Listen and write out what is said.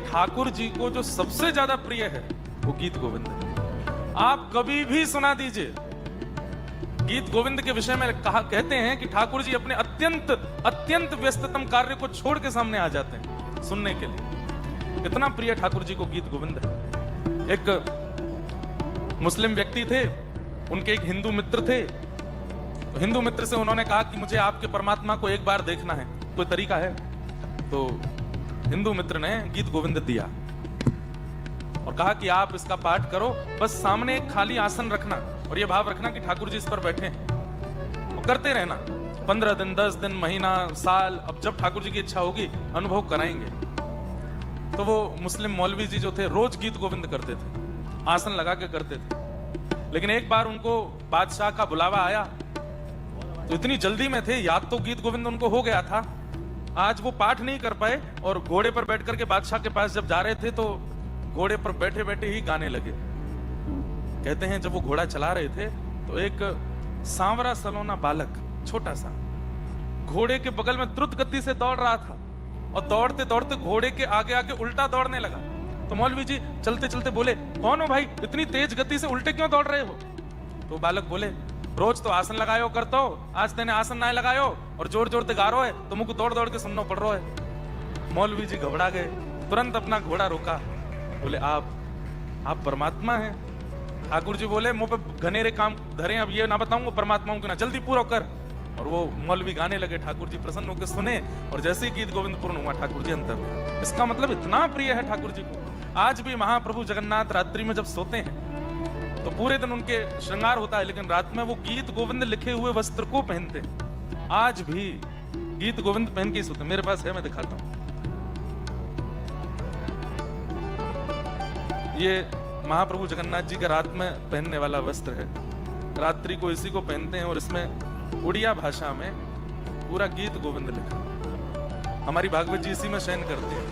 ठाकुर जी को जो सबसे ज्यादा प्रिय है वो गीत गोविंद है। आप कभी भी सुना दीजिए, गीत गोविंद के विषय में कहते हैं कि ठाकुर जी अपने अत्यंत अत्यंत व्यस्ततम कार्य को छोड़ के सामने आ जाते हैं सुनने के लिए। इतना प्रिय ठाकुर जी को गीत गोविंद है। एक मुस्लिम व्यक्ति थे, उनके एक हिंदू मित्र थे। तो हिंदू मित्र से उन्होंने कहा कि मुझे आपके परमात्मा को एक बार देखना है, कोई तरीका है? तो हिंदू मित्र ने गीत गोविंद दिया और कहा कि आप इसका पाठ करो, बस सामने एक खाली आसन रखना और ये भाव रखना कि ठाकुर जी इस पर बैठे हैं। वो करते रहना 15 दिन, 10 दिन, महीना, साल, अब जब ठाकुर जी की इच्छा होगी अनुभव कराएंगे। तो वो मुस्लिम मौलवी जी जो थे रोज गीत गोविंद करते थे, आसन लगा के करते थे। लेकिन एक बार उनको बादशाह का बुलावा आया, तो इतनी जल्दी में थे, याद तो गीत गोविंद उनको हो गया था, आज वो पाठ नहीं कर पाए और घोड़े पर बैठ करके बादशाह के पास जब जा रहे थे तो घोड़े पर बैठे बैठे ही गाने लगे। कहते हैं जब वो घोड़ा चला रहे थे तो एक सांवरा सलोना बालक, छोटा सा, घोड़े के बगल में द्रुत गति से दौड़ रहा था और दौड़ते दौड़ते घोड़े के आगे आगे उल्टा दौड़ने लगा। तो मौलवी जी चलते चलते बोले, कौन हो भाई, इतनी तेज गति से उल्टे क्यों दौड़ रहे हो? तो बालक बोले, रोज तो आसन लगायो करता हो, आज तेने आसन ना लगायो और जोर जोर ते गा रो है तो मुझको दौड़ दौड़ के सुनना पड़ रहा है। मौलवी जी घबरा गए, तुरंत अपना घोड़ा रोका, बोले आप परमात्मा हैं? ठाकुर जी बोले, मुंह पे घनेरे काम धरे, अब ये ना बताऊंगा परमात्माओं के ना, जल्दी पूरा कर। और वो मौलवी गाने लगे, ठाकुर जी प्रसन्न होकर सुने और जैसे ही गीत गोविंद पूर्ण हुआ ठाकुर जी अंतर हुए। इसका मतलब इतना प्रिय है ठाकुर जी को। आज भी महाप्रभु जगन्नाथ रात्रि में जब सोते हैं तो पूरे दिन उनके श्रृंगार होता है, लेकिन रात में वो गीत गोविंद लिखे हुए वस्त्र को पहनते हैं। आज भी गीत गोविंद पहन के सोते। मेरे पास है, मैं दिखाता हूं। ये महाप्रभु जगन्नाथ जी का रात में पहनने वाला वस्त्र है। रात्रि को इसी को पहनते हैं और इसमें उड़िया भाषा में पूरा गीत गोविंद लिखा। हमारी भागवत जी इसी में शयन करते हैं।